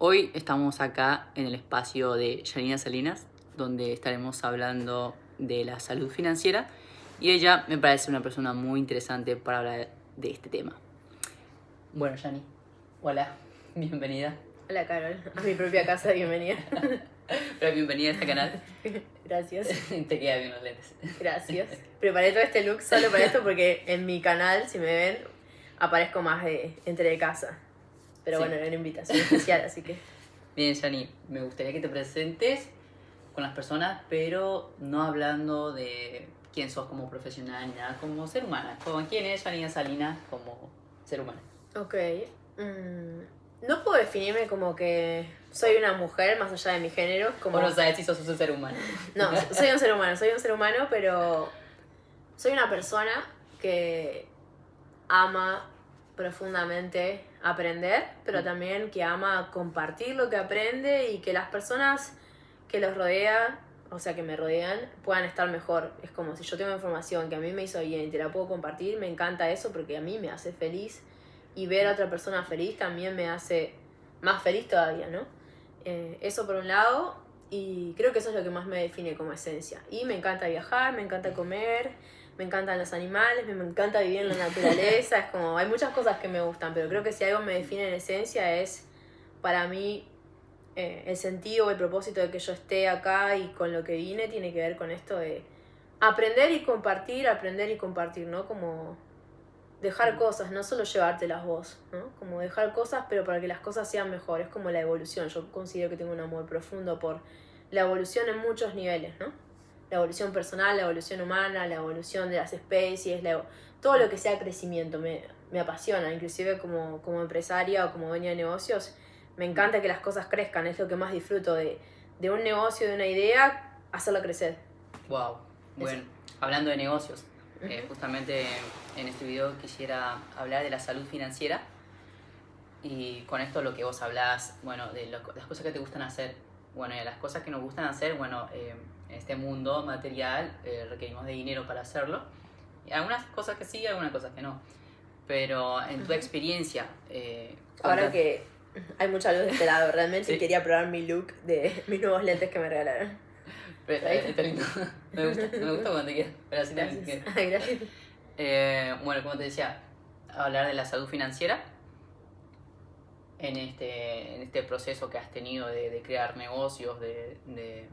Hoy estamos acá en el espacio de Janina Salinas, donde estaremos hablando de la salud financiera y ella me parece una persona muy interesante para hablar de este tema. Bueno, Jani, hola, bienvenida. Hola, Carol, a mi propia casa, bienvenida. Pero bienvenida a este canal. Gracias. Te quedan bien los lentes. Gracias. Preparé todo este look solo para esto porque en mi canal, si me ven, aparezco más de entre de casa. Pero Sí. bueno, era una invitación especial, así que... Bien, Jani, me gustaría que te presentes con las personas, pero no hablando de quién sos como profesional ni nada, como ser humana. Como quién es Janina Salinas como ser humana. Ok. No puedo definirme como que soy una mujer más allá de mi género. Como... O no sabes si sos un ser humano. No, soy un ser humano, pero soy una persona que ama profundamente aprender, pero también que ama compartir lo que aprende y que las personas que los rodean, o sea, que me rodean, puedan estar mejor. Es como si yo tengo información que a mí me hizo bien y te la puedo compartir, me encanta eso porque a mí me hace feliz y ver a otra persona feliz también me hace más feliz todavía, ¿no? Eso por un lado, y creo que eso es lo que más me define como esencia. Y me encanta viajar, me encanta comer, me encantan los animales, me encanta vivir en la naturaleza, es como, hay muchas cosas que me gustan, pero creo que si algo me define en esencia es, para mí, el sentido o el propósito de que yo esté acá y con lo que vine tiene que ver con esto de aprender y compartir, ¿no? Como dejar cosas, no solo llevártelas vos, ¿no? Como dejar cosas, pero para que las cosas sean mejores, como la evolución. Yo considero que tengo un amor profundo por la evolución en muchos niveles, ¿no? La evolución personal, la evolución humana, la evolución de las especies, todo lo que sea crecimiento me apasiona, inclusive como empresaria o como dueña de negocios, me encanta que las cosas crezcan, es lo que más disfruto de un negocio, de una idea, hacerla crecer. Wow, bueno, hablando de negocios, justamente en este video quisiera hablar de la salud financiera y con esto lo que vos hablás, bueno, de las cosas que te gustan hacer. Bueno, y las cosas que nos gustan hacer, bueno, en este mundo material requerimos de dinero para hacerlo. Y algunas cosas que sí, algunas cosas que no. Pero en tu experiencia... Ahora que hay mucha luz de este lado, realmente Sí. quería probar mi look de mis nuevos lentes que me regalaron. Pero, está lindo. Me gusta cuando te quieras. Pero así también te Ay, gracias. bueno, como te decía, hablar de la salud financiera en este proceso que has tenido de crear negocios, de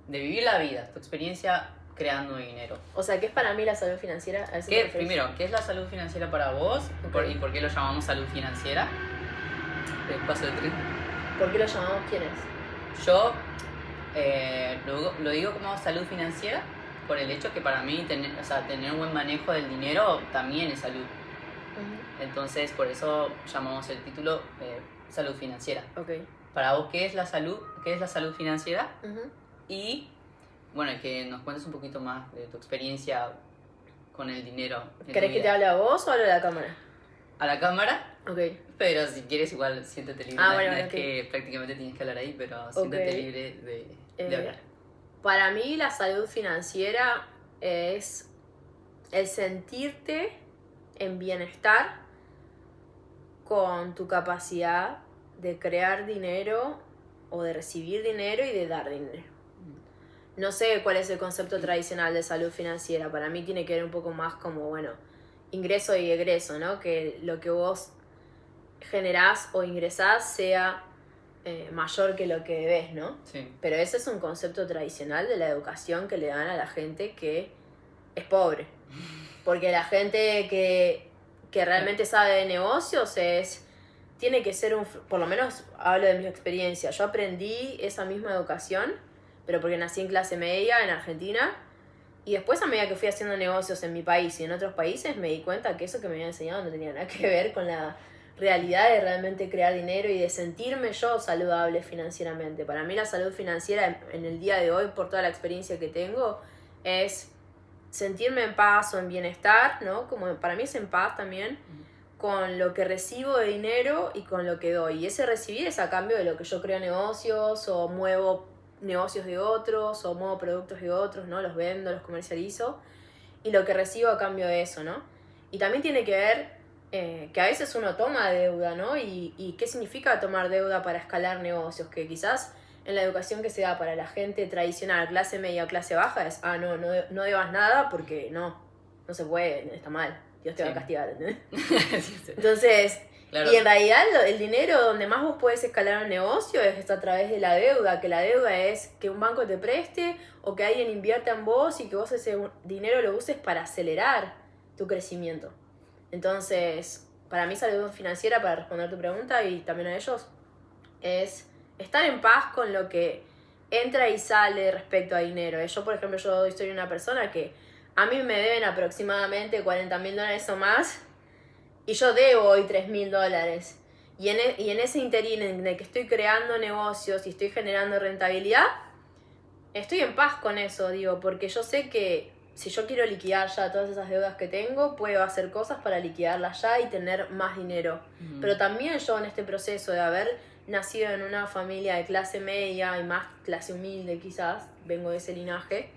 vivir la vida, tu experiencia creando dinero. O sea, ¿qué es para mí la salud financiera? A ver si Primero, ¿qué es la salud financiera para vos? Okay. ¿Y por qué lo llamamos salud financiera? Paso de tren. ¿Por qué lo llamamos quién es? Yo lo digo como salud financiera por el hecho que para mí tener un buen manejo del dinero también es salud. Entonces, por eso llamamos el título salud financiera. Okay. Para vos, ¿qué es la salud? ¿Qué es la salud financiera? Y, bueno, que nos cuentes un poquito más de tu experiencia con el dinero. ¿Querés que te hable a vos o a la cámara? A la cámara. Ok. Pero si quieres, igual siéntete libre. Bueno, es que prácticamente tienes que hablar ahí, pero siéntete libre de hablar. Para mí, la salud financiera es el sentirte en bienestar con tu capacidad de crear dinero o de recibir dinero y de dar dinero. No sé cuál es el concepto tradicional de salud financiera. Para mí tiene que ver un poco más como, bueno, ingreso y egreso, ¿no? Que lo que vos generás o ingresás sea mayor que lo que debes, ¿no? Sí. Pero ese es un concepto tradicional de la educación que le dan a la gente que es pobre. Porque la gente que realmente sabe de negocios tiene que ser por lo menos hablo de mi experiencia. Yo aprendí esa misma educación, pero porque nací en clase media en Argentina, y después a medida que fui haciendo negocios en mi país y en otros países me di cuenta que eso que me habían enseñado no tenía nada que ver con la realidad de realmente crear dinero y de sentirme yo saludable financieramente. Para mí la salud financiera en el día de hoy, por toda la experiencia que tengo, es sentirme en paz o en bienestar, ¿no? Como para mí es en paz también con lo que recibo de dinero y con lo que doy. Y ese recibir es a cambio de lo que yo creo negocios o muevo negocios de otros o muevo productos de otros, ¿no? Los vendo, los comercializo y lo que recibo a cambio de eso, ¿no? Y también tiene que ver que a veces uno toma deuda, ¿no? Y qué significa tomar deuda para escalar negocios, que quizás en la educación que se da para la gente tradicional, clase media o clase baja, es, no debas nada porque no se puede, está mal, Dios te va a castigar, ¿entendés? Entonces, claro. Y en realidad el dinero donde más vos podés escalar un negocio es a través de la deuda, que la deuda es que un banco te preste o que alguien invierta en vos y que vos ese dinero lo uses para acelerar tu crecimiento. Entonces, para mí salud financiera, para responder tu pregunta y también a ellos, es estar en paz con lo que entra y sale respecto a dinero. Yo, por ejemplo, soy una persona que a mí me deben aproximadamente $40,000 o más y yo debo hoy $3,000. Y en ese interín en el que estoy creando negocios y estoy generando rentabilidad, estoy en paz con eso, digo, porque yo sé que si yo quiero liquidar ya todas esas deudas que tengo, puedo hacer cosas para liquidarlas ya y tener más dinero. Pero también yo en este proceso de haber nacido en una familia de clase media y más clase humilde quizás, vengo de ese linaje,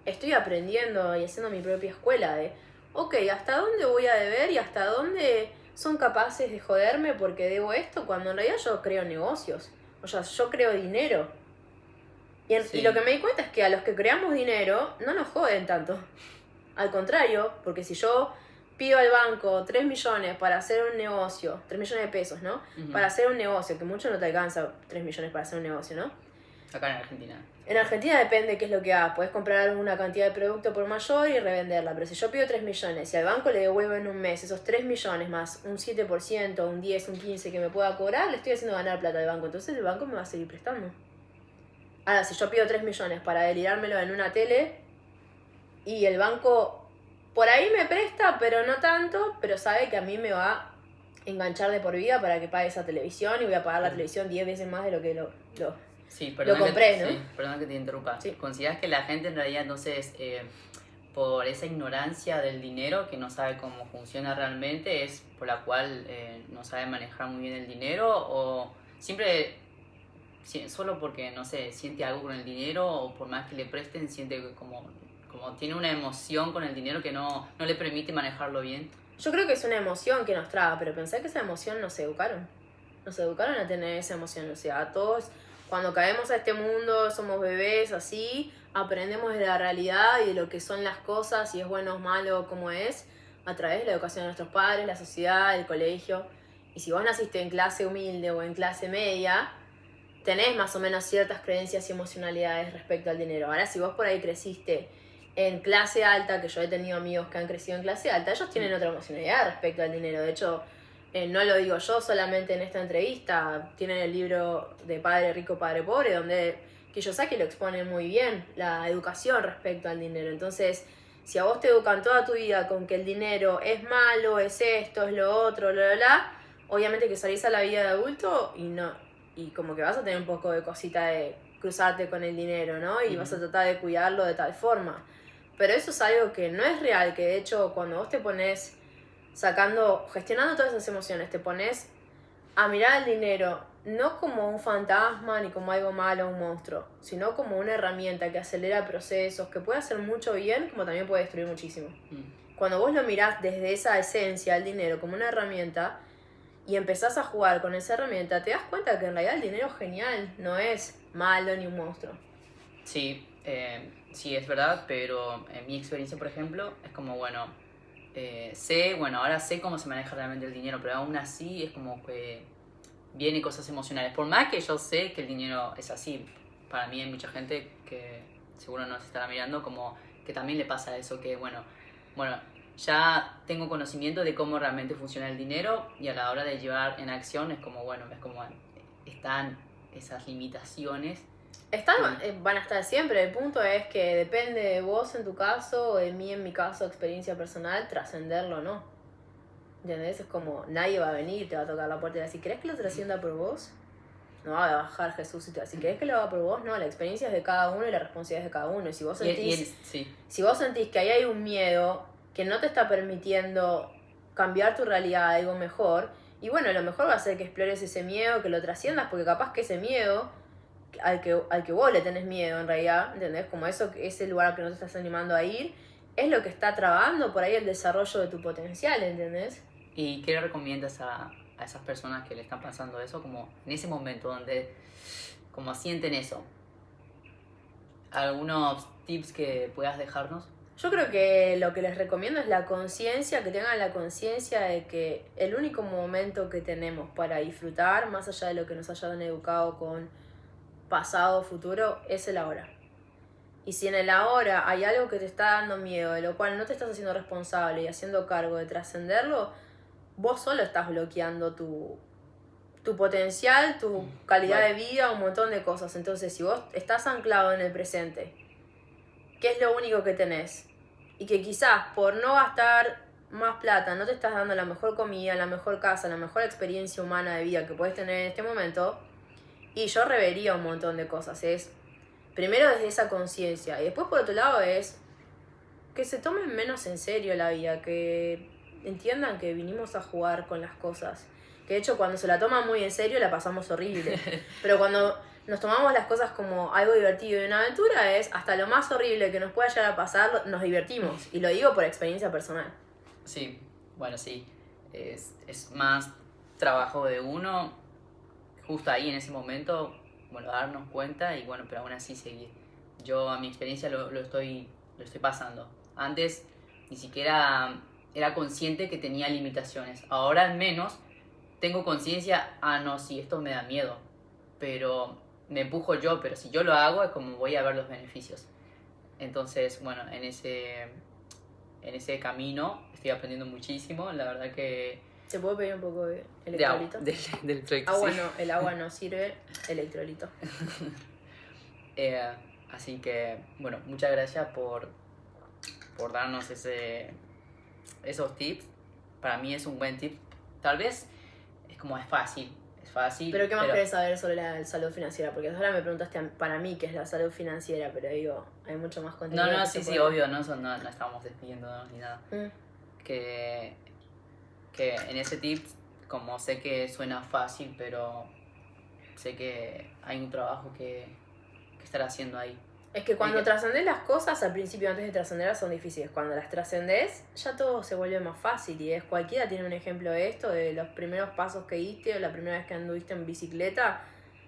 estoy aprendiendo y haciendo mi propia escuela de, ok, ¿hasta dónde voy a deber y hasta dónde son capaces de joderme porque debo esto? Cuando en realidad yo creo negocios, o sea, yo creo dinero. Y lo que me di cuenta es que a los que creamos dinero no nos joden tanto. Al contrario, porque si yo pido al banco 3 millones para hacer un negocio, 3 millones de pesos, ¿no? Para hacer un negocio, que mucho no te alcanza 3 millones para hacer un negocio, ¿no? Acá en Argentina. En Argentina depende qué es lo que hagas. Puedes comprar una cantidad de producto por mayor y revenderla. Pero si yo pido 3 millones y al banco le devuelvo en un mes esos 3 millones más un 7%, un 10, un 15 que me pueda cobrar, le estoy haciendo ganar plata al banco. Entonces el banco me va a seguir prestando. Ahora, si yo pido 3 millones para delirármelo en una tele y el banco por ahí me presta, pero no tanto, pero sabe que a mí me va a enganchar de por vida para que pague esa televisión y voy a pagar la televisión 10 veces más de lo que lo compré, ¿no? Sí, perdón que te interrumpa. Sí. ¿Consideras que la gente en realidad entonces, por esa ignorancia del dinero, que no sabe cómo funciona realmente, es por la cual no sabe manejar muy bien el dinero o siempre... solo porque, no sé, siente algo con el dinero o por más que le presten, siente como tiene una emoción con el dinero que no le permite manejarlo bien? Yo creo que es una emoción que nos traba, pero pensé que esa emoción nos educaron. Nos educaron a tener esa emoción. O sea, a todos, cuando caemos a este mundo, somos bebés, así, aprendemos de la realidad y de lo que son las cosas, si es bueno o malo, cómo es, a través de la educación de nuestros padres, la sociedad, el colegio. Y si vos naciste en clase humilde o en clase media, tenés más o menos ciertas creencias y emocionalidades respecto al dinero. Ahora, si vos por ahí creciste en clase alta, que yo he tenido amigos que han crecido en clase alta, ellos tienen otra emocionalidad respecto al dinero. De hecho, no lo digo yo solamente en esta entrevista, tienen el libro de Padre Rico, Padre Pobre, donde Kiyosaki lo expone muy bien, la educación respecto al dinero. Entonces, si a vos te educan toda tu vida con que el dinero es malo, es esto, es lo otro, obviamente que salís a la vida de adulto y como que vas a tener un poco de cosita de cruzarte con el dinero, ¿no? Y vas a tratar de cuidarlo de tal forma. Pero eso es algo que no es real, que de hecho cuando vos te pones gestionando todas esas emociones, te pones a mirar el dinero no como un fantasma ni como algo malo, un monstruo, sino como una herramienta que acelera procesos, que puede hacer mucho bien, como también puede destruir muchísimo. Cuando vos lo mirás desde esa esencia, el dinero, como una herramienta, y empezás a jugar con esa herramienta, te das cuenta que en realidad el dinero es genial, no es malo ni un monstruo. Sí, sí, es verdad, pero en mi experiencia, por ejemplo, es como, ahora sé cómo se maneja realmente el dinero, pero aún así es como que vienen cosas emocionales. Por más que yo sé que el dinero es así, para mí hay mucha gente que seguro nos estará mirando como que también le pasa eso, que ya tengo conocimiento de cómo realmente funciona el dinero y a la hora de llevar en acción es como están esas limitaciones. Van a estar siempre. El punto es que depende de vos en tu caso, o de mí en mi caso, experiencia personal, trascenderlo o no. ¿Entendés? Es como nadie va a venir, te va a tocar la puerta y decir, ¿querés que lo trascienda por vos? No va a bajar Jesús y te va a decir, ¿querés que lo haga por vos? No, la experiencia es de cada uno y la responsabilidad es de cada uno. Y si vos si vos sentís que ahí hay un miedo que no te está permitiendo cambiar tu realidad a algo mejor, y bueno, lo mejor va a ser que explores ese miedo, que lo trasciendas, porque capaz que ese miedo al que vos le tenés miedo en realidad, ¿entendés? Como ese lugar al que no te estás animando a ir, es lo que está trabando por ahí el desarrollo de tu potencial, ¿entendés? ¿Y qué le recomiendas a esas personas que le están pasando eso, como en ese momento donde como sienten eso? ¿Algunos tips que puedas dejarnos? Yo creo que lo que les recomiendo es la conciencia, que tengan la conciencia de que el único momento que tenemos para disfrutar, más allá de lo que nos hayan educado con pasado, futuro, es el ahora. Y si en el ahora hay algo que te está dando miedo, de lo cual no te estás haciendo responsable y haciendo cargo de trascenderlo, vos solo estás bloqueando tu potencial, tu calidad de vida, un montón de cosas. Entonces, si vos estás anclado en el presente, que es lo único que tenés, y que quizás por no gastar más plata no te estás dando la mejor comida, la mejor casa, la mejor experiencia humana de vida que puedes tener en este momento, y yo revería un montón de cosas. Es primero desde esa conciencia, y después por otro lado es que se tomen menos en serio la vida, que entiendan que vinimos a jugar con las cosas. Que de hecho cuando se la toman muy en serio la pasamos horrible. Pero cuando nos tomamos las cosas como algo divertido y una aventura, es hasta lo más horrible que nos pueda llegar a pasar, nos divertimos. Y lo digo por experiencia personal. Sí, bueno, sí. Es más trabajo de uno, justo ahí en ese momento, bueno, darnos cuenta y bueno, pero aún así seguir. Yo a mi experiencia lo estoy pasando. Antes ni siquiera era consciente que tenía limitaciones. Ahora al menos tengo conciencia, no, sí, esto me da miedo, pero me empujo yo, pero si yo lo hago es como voy a ver los beneficios. Entonces, bueno, en ese camino estoy aprendiendo muchísimo, la verdad que... ¿Se puede pedir un poco de electrolito? De electrolito, agua sí. No, el agua no sirve, electrolito. Así que, bueno, muchas gracias por darnos esos tips. Para mí es un buen tip. Tal vez es fácil. ¿Pero qué más querés saber sobre la salud financiera? Porque ahora me preguntaste para mí qué es la salud financiera, pero digo, hay mucho más contenido. No, sí, obvio, no estamos despidiéndonos ni nada. Que en ese tip, como sé que suena fácil, pero sé que hay un trabajo que estar haciendo ahí. Es que cuando trascendés las cosas, al principio antes de trascenderlas son difíciles. Cuando las trascendés, ya todo se vuelve más fácil. Y cualquiera tiene un ejemplo de esto, de los primeros pasos que diste o la primera vez que anduviste en bicicleta.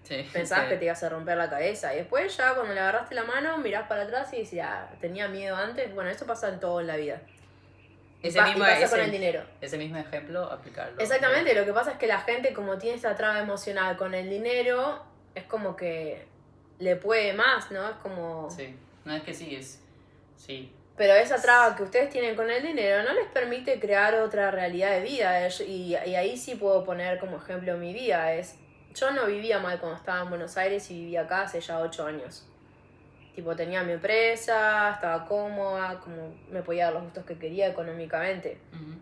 Sí, pensabas que te ibas a romper la cabeza. Y después ya cuando le agarraste la mano, mirás para atrás y decís, tenía miedo antes. Bueno, eso pasa en todo en la vida. Pasa con el dinero. Ese mismo ejemplo, aplicarlo. Exactamente, lo que pasa es que la gente, como tiene esta traba emocional con el dinero, es como que le puede más, ¿no? Es como... Sí, no es que sí, sí. Pero esa traba que ustedes tienen con el dinero no les permite crear otra realidad de vida. Y ahí sí puedo poner como ejemplo mi vida. Yo no vivía mal cuando estaba en Buenos Aires y vivía acá hace ya 8 años. Tipo, tenía mi empresa, estaba cómoda, como me podía dar los gustos que quería económicamente. Uh-huh.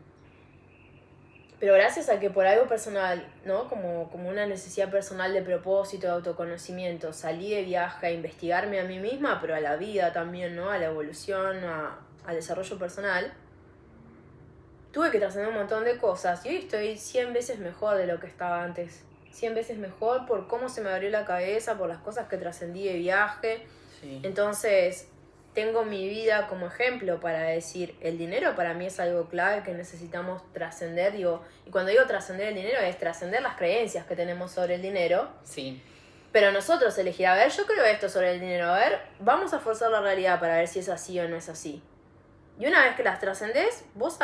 Pero gracias a que por algo personal, ¿no? Como una necesidad personal de propósito, de autoconocimiento, salí de viaje a investigarme a mí misma, pero a la vida también, ¿no? A la evolución, al desarrollo personal. Tuve que trascender un montón de cosas y hoy estoy 100 veces mejor de lo que estaba antes. 100 veces mejor por cómo se me abrió la cabeza, por las cosas que trascendí de viaje. Sí. Entonces, tengo mi vida como ejemplo para decir, el dinero para mí es algo clave que necesitamos trascender, y cuando digo trascender el dinero es trascender las creencias que tenemos sobre el dinero. Sí. Pero nosotros elegir, a ver, yo creo esto sobre el dinero, a ver, vamos a forzar la realidad para ver si es así o no es así. Y una vez que las trascendés, vos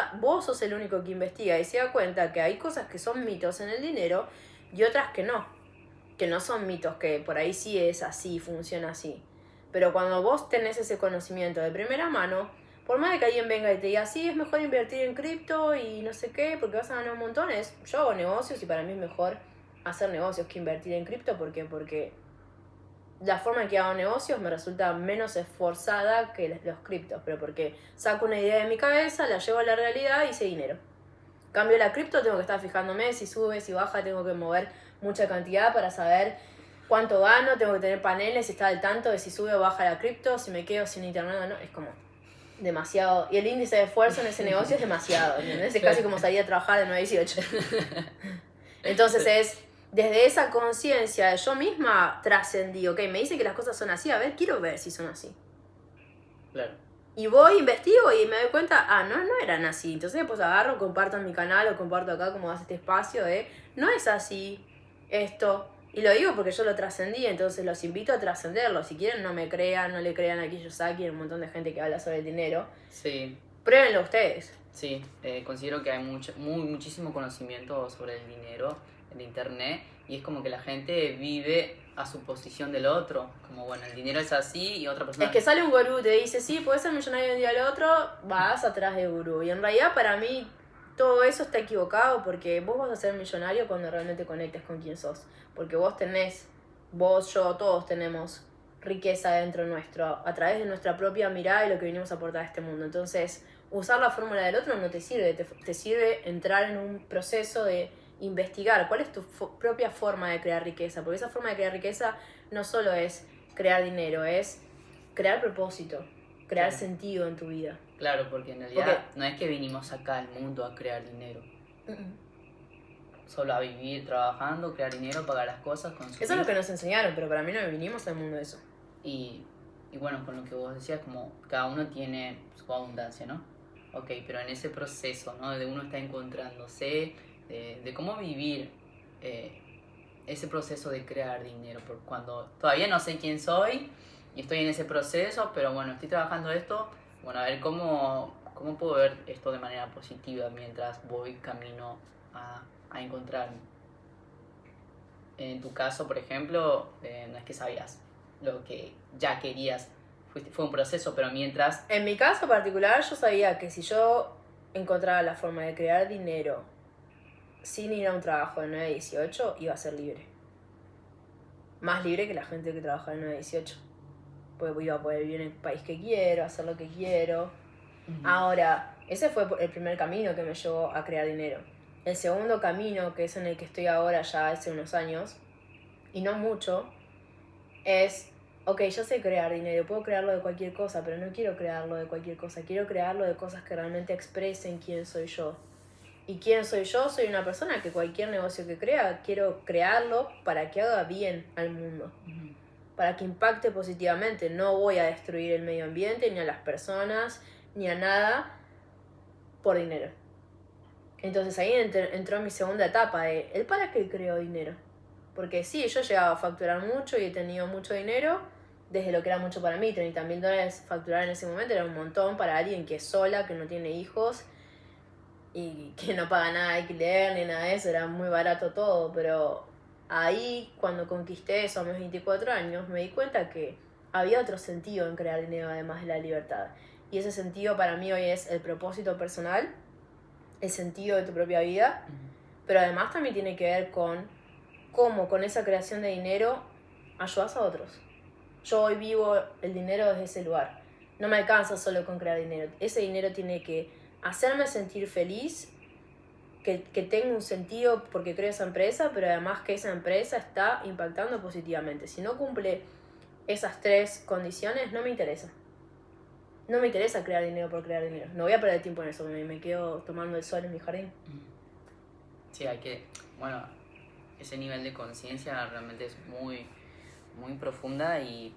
sos el único que investiga y se da cuenta que hay cosas que son mitos en el dinero y otras que no son mitos, que por ahí sí es así, funciona así. Pero cuando vos tenés ese conocimiento de primera mano, por más de que alguien venga y te diga, sí, es mejor invertir en cripto y no sé qué, porque vas a ganar un montón, yo hago negocios y para mí es mejor hacer negocios que invertir en cripto. ¿Por qué? Porque la forma en que hago negocios me resulta menos esforzada que los criptos, pero porque saco una idea de mi cabeza, la llevo a la realidad y hice dinero. En cambio, la cripto tengo que estar fijándome si sube, si baja, tengo que mover mucha cantidad para saber cuánto gano, tengo que tener paneles, estar al tanto de si sube o baja la cripto, si me quedo sin internet o no, es como demasiado. Y el índice de esfuerzo en ese negocio es demasiado, ¿entendés? Es casi como salir a trabajar de 9 a 18. Entonces desde esa conciencia, yo misma trascendí, ok, me dice que las cosas son así, a ver, quiero ver si son así. Claro. Y voy, investigo y me doy cuenta, no eran así. Entonces después agarro, comparto en mi canal o comparto acá como hace este espacio de, no es así esto. Y lo digo porque yo lo trascendí, entonces los invito a trascenderlo. Si quieren no me crean, no le crean a Kiyosaki, un montón de gente que habla sobre el dinero. Sí. Pruébenlo ustedes. Sí, considero que hay muchísimo conocimiento sobre el dinero en internet y es como que la gente vive a su posición del otro, como bueno, el dinero es así y otra persona... Es que sale un gurú y te dice, sí, puedes ser millonario de un día al otro, vas atrás de gurú. Y en realidad para mí todo eso está equivocado porque vos vas a ser millonario cuando realmente conectes con quién sos. Porque vos, yo, todos tenemos riqueza dentro nuestro, a través de nuestra propia mirada y lo que venimos a aportar a este mundo. Entonces, usar la fórmula del otro no te sirve, te sirve entrar en un proceso de investigar cuál es tu propia forma de crear riqueza, porque esa forma de crear riqueza no solo es crear dinero, es crear propósito, crear Claro. sentido en tu vida. Claro, porque en realidad no es que vinimos acá al mundo a crear dinero. Solo a vivir trabajando, crear dinero, pagar las cosas, consumir. Eso es lo que nos enseñaron, pero para mí no vinimos al mundo de eso. Y bueno, con lo que vos decías, como cada uno tiene su abundancia, ¿no? Ok, pero en ese proceso, ¿no? De uno está encontrándose, de cómo vivir ese proceso de crear dinero. Porque cuando todavía no sé quién soy y estoy en ese proceso, pero bueno, estoy trabajando esto, bueno, a ver cómo puedo ver esto de manera positiva mientras voy camino a encontrarme. En tu caso, por ejemplo, no es que sabías lo que ya querías, fue un proceso, pero mientras... En mi caso particular, yo sabía que si yo encontraba la forma de crear dinero sin ir a un trabajo de 9 a 18, iba a ser libre. Más libre que la gente que trabaja de 9 a 18. Pues iba a poder vivir en el país que quiero, hacer lo que quiero. Ahora, ese fue el primer camino que me llevó a crear dinero. El segundo camino, que es en el que estoy ahora ya hace unos años, y no mucho, es, ok, yo sé crear dinero, puedo crearlo de cualquier cosa, pero no quiero crearlo de cualquier cosa, quiero crearlo de cosas que realmente expresen quién soy yo. ¿Y quién soy yo? Soy una persona que cualquier negocio que crea, quiero crearlo para que haga bien al mundo, para que impacte positivamente. No voy a destruir el medio ambiente, ni a las personas, ni a nada por dinero. Entonces ahí entró mi segunda etapa de ¿el para qué creo dinero? Porque sí, yo llegaba a facturar mucho y he tenido mucho dinero, desde lo que era mucho para mí. $30,000 facturar en ese momento era un montón para alguien que es sola, que no tiene hijos y que no paga nada de alquiler ni nada de eso, era muy barato todo. Pero ahí, cuando conquisté eso a mis 24 años, me di cuenta que había otro sentido en crear dinero además de la libertad. Y ese sentido para mí hoy es el propósito personal, el sentido de tu propia vida, pero además también tiene que ver con cómo con esa creación de dinero ayudas a otros. Yo hoy vivo el dinero desde ese lugar. No me alcanza solo con crear dinero. Ese dinero tiene que hacerme sentir feliz, que tenga un sentido porque creo esa empresa, pero además que esa empresa está impactando positivamente. Si no cumple esas tres condiciones, no me interesa. No me interesa crear dinero por crear dinero. No voy a perder tiempo en eso, me quedo tomando el sol en mi jardín. Sí, hay que... Bueno, ese nivel de conciencia realmente es muy, muy profunda y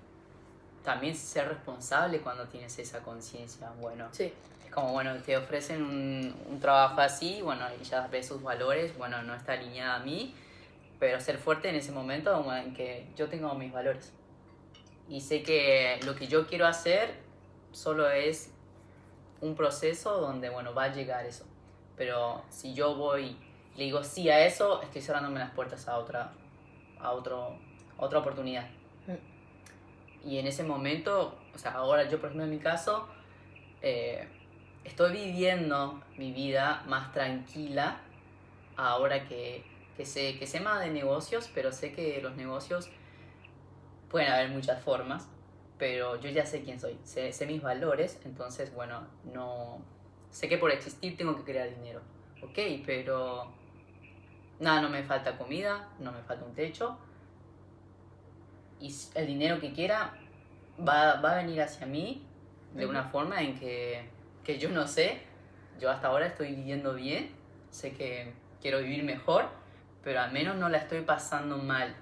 también ser responsable cuando tienes esa conciencia. Bueno, sí. Es como, bueno, te ofrecen un trabajo así, bueno, y ya ves sus valores, bueno, no está alineada a mí, pero ser fuerte en ese momento en que yo tengo mis valores. Y sé que lo que yo quiero hacer solo es un proceso donde, bueno, va a llegar eso. Pero si yo voy y le digo sí a eso, estoy cerrándome las puertas a otra oportunidad. Y en ese momento, o sea, ahora yo, por ejemplo, en mi caso, estoy viviendo mi vida más tranquila ahora que sé más de negocios, pero sé que los negocios pueden haber muchas formas, pero yo ya sé quién soy, sé mis valores, entonces, bueno, no sé que por existir tengo que crear dinero, ok, pero nada, no me falta comida, no me falta un techo, y el dinero que quiera va a venir hacia mí de una forma en que yo no sé. Yo hasta ahora estoy viviendo bien, sé que quiero vivir mejor, pero al menos no la estoy pasando mal,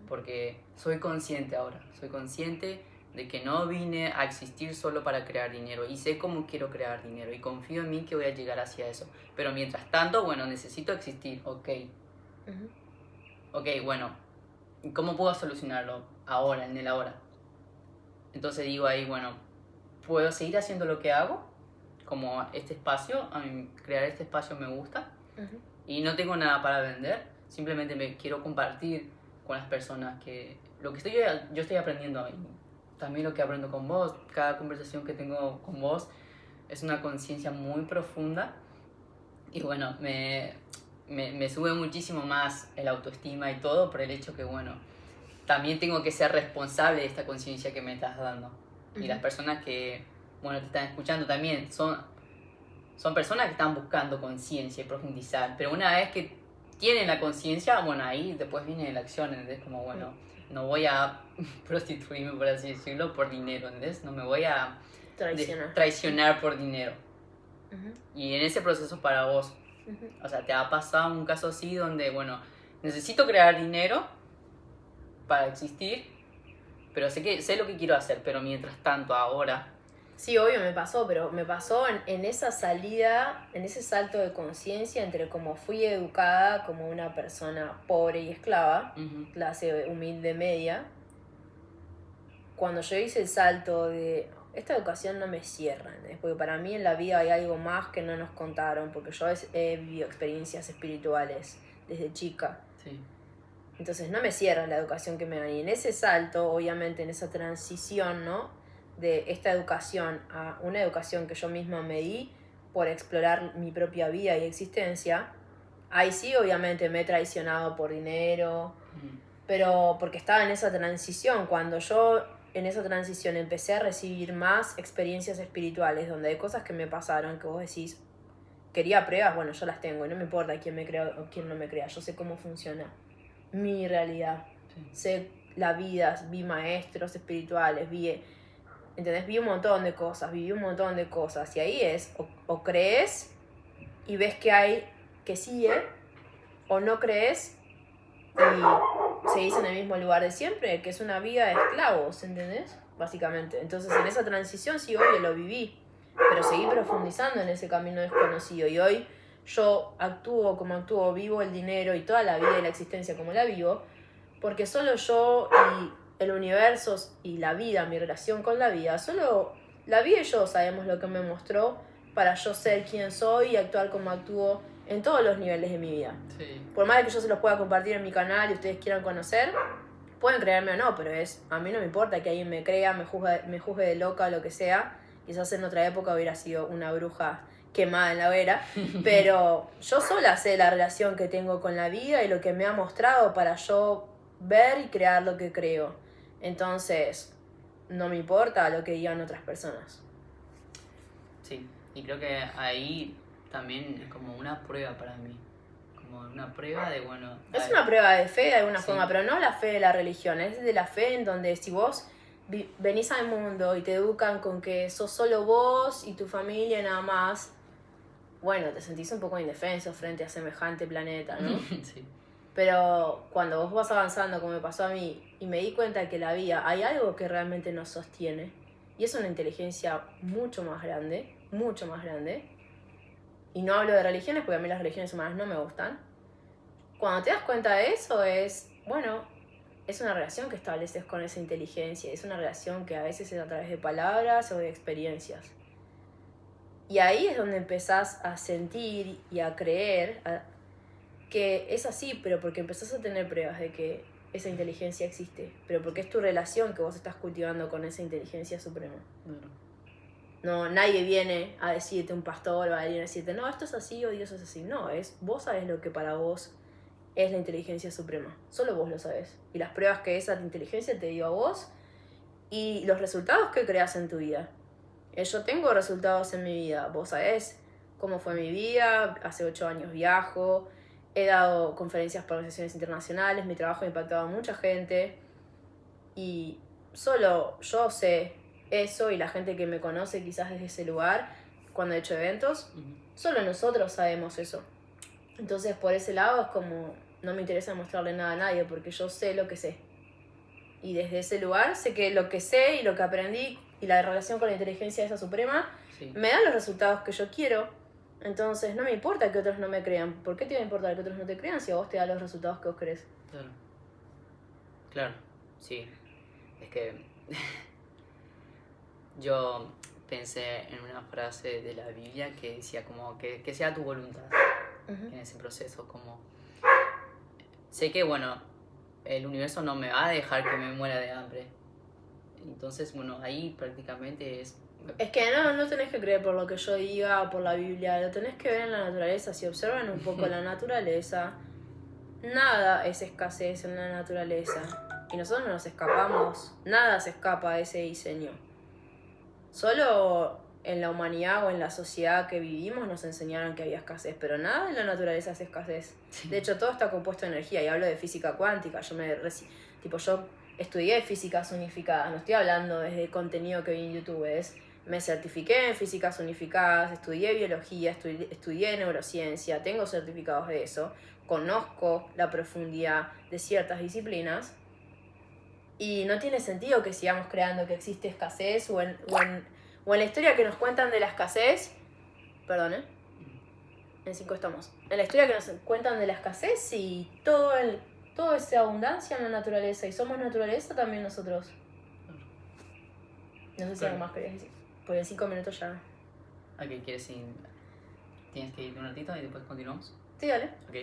porque soy consciente ahora, soy consciente de que no vine a existir solo para crear dinero y sé cómo quiero crear dinero y confío en mí que voy a llegar hacia eso. Pero mientras tanto, bueno, necesito existir, ok. Ok, bueno, ¿cómo puedo solucionarlo ahora, en el ahora? Entonces digo ahí, bueno, ¿puedo seguir haciendo lo que hago? Como este espacio, a mí crear este espacio me gusta y no tengo nada para vender, simplemente me quiero compartir con las personas que lo que yo estoy aprendiendo hoy. También lo que aprendo con vos, cada conversación que tengo con vos es una conciencia muy profunda y bueno, me sube muchísimo más el autoestima y todo por el hecho que bueno, también tengo que ser responsable de esta conciencia que me estás dando. Y las personas que, bueno, te están escuchando también son personas que están buscando conciencia y profundizar, pero una vez que tienen la conciencia, bueno, ahí después viene la acción, ¿entendés? Como, bueno, no voy a prostituirme, por así decirlo, por dinero, ¿entendés? No me voy a traicionar por dinero. Y en ese proceso para vos, o sea, ¿te ha pasado un caso así donde, bueno, necesito crear dinero para existir, pero sé lo que quiero hacer, pero mientras tanto ahora... Sí, obvio me pasó, pero me pasó en esa salida, en ese salto de conciencia entre cómo fui educada como una persona pobre y esclava, clase humilde media, cuando yo hice el salto de esta educación no me cierra, ¿entendés? Porque para mí en la vida hay algo más que no nos contaron, porque yo he vivido experiencias espirituales desde chica. Sí. Entonces no me cierra la educación que me dan. Y en ese salto, obviamente en esa transición, ¿no? De esta educación a una educación que yo misma me di por explorar mi propia vida y existencia, ahí sí obviamente me he traicionado por dinero, pero porque estaba en esa transición. Cuando yo en esa transición empecé a recibir más experiencias espirituales, donde hay cosas que me pasaron que vos decís, quería pruebas, bueno, yo las tengo y no me importa quién me crea o quién no me crea, yo sé cómo funciona mi realidad, sé la vida, vi maestros espirituales, ¿entendés? Vi un montón de cosas, viví un montón de cosas. Y ahí es, o crees y ves que hay que sigue, o no crees y seguís en el mismo lugar de siempre, que es una vida de esclavos, ¿entendés? Básicamente. Entonces en esa transición sí, obvio, lo viví, pero seguí profundizando en ese camino desconocido. Y hoy yo actúo como actúo, vivo el dinero y toda la vida y la existencia como la vivo, porque solo yo y el universo y la vida, mi relación con la vida, solo la vida y yo sabemos lo que me mostró para yo ser quien soy y actuar como actúo en todos los niveles de mi vida. Sí. Por más que yo se los pueda compartir en mi canal y ustedes quieran conocer, pueden creerme o no, pero a mí no me importa que alguien me crea, me juzgue de loca o lo que sea. Quizás en otra época hubiera sido una bruja quemada en la hoguera, pero yo sola sé la relación que tengo con la vida y lo que me ha mostrado para yo ver y crear lo que creo. Entonces, no me importa lo que digan otras personas. Sí, y creo que ahí también es como una prueba para mí. Como una prueba de, bueno... Es una prueba de fe de alguna forma, pero no la fe de la religión, es de la fe en donde si vos venís al mundo y te educan con que sos solo vos y tu familia nada más, bueno, te sentís un poco indefenso frente a semejante planeta, ¿no? Sí. Pero cuando vos vas avanzando, como me pasó a mí, y me di cuenta que la vida hay algo que realmente nos sostiene, y es una inteligencia mucho más grande, y no hablo de religiones porque a mí las religiones humanas no me gustan. Cuando te das cuenta de eso es, bueno, es una relación que estableces con esa inteligencia, es una relación que a veces es a través de palabras o de experiencias. Y ahí es donde empezás a sentir y a creer que es así, pero porque empezás a tener pruebas de que esa inteligencia existe, pero porque es tu relación que vos estás cultivando con esa inteligencia suprema. No, nadie viene a decirte, un pastor o alguien a decirte, no, esto es así o Dios es así. No, vos sabés lo que para vos es la inteligencia suprema. Solo vos lo sabés. Y las pruebas que esa inteligencia te dio a vos y los resultados que creas en tu vida. Yo tengo resultados en mi vida. Vos sabés cómo fue mi vida. Hace 8 años viajo. He dado conferencias para organizaciones internacionales. Mi trabajo ha impactado a mucha gente. Y solo yo sé eso y la gente que me conoce quizás desde ese lugar, cuando he hecho eventos, solo nosotros sabemos eso. Entonces por ese lado es como, no me interesa mostrarle nada a nadie porque yo sé lo que sé. Y desde ese lugar sé que lo que sé y lo que aprendí y la relación con la inteligencia esa suprema Sí. me dan los resultados que yo quiero. Entonces no me importa que otros no me crean. ¿Por qué te va a importar que otros no te crean si a vos te da los resultados que vos querés? Claro. Claro, sí. Es que yo pensé en una frase de la Biblia que decía como que sea tu voluntad en ese proceso. Como sé que, bueno, el universo no me va a dejar que me muera de hambre. Entonces, bueno, ahí prácticamente es... Es que no tenés que creer por lo que yo diga o por la Biblia, lo tenés que ver en la naturaleza. Si observan un poco la naturaleza, nada es escasez en la naturaleza. Y nosotros no nos escapamos, nada se escapa de ese diseño. Solo en la humanidad o en la sociedad que vivimos nos enseñaron que había escasez, pero nada en la naturaleza es escasez. Sí. De hecho, todo está compuesto de energía, y hablo de física cuántica. Yo estudié físicas unificadas, no estoy hablando desde el contenido que vi en YouTube, me certifiqué en físicas unificadas, estudié biología, estudié neurociencia, tengo certificados de eso, conozco la profundidad de ciertas disciplinas, y no tiene sentido que sigamos creando que existe escasez o en la historia que nos cuentan de la escasez, perdón, en 5 estamos, en la historia que nos cuentan de la escasez y toda esa abundancia en la naturaleza, y somos naturaleza también nosotros. No sé si algo más querías decir, porque en 5 minutos ya... ¿A qué quieres ir? ¿Tienes que ir un ratito y después continuamos? Sí, dale. Ok.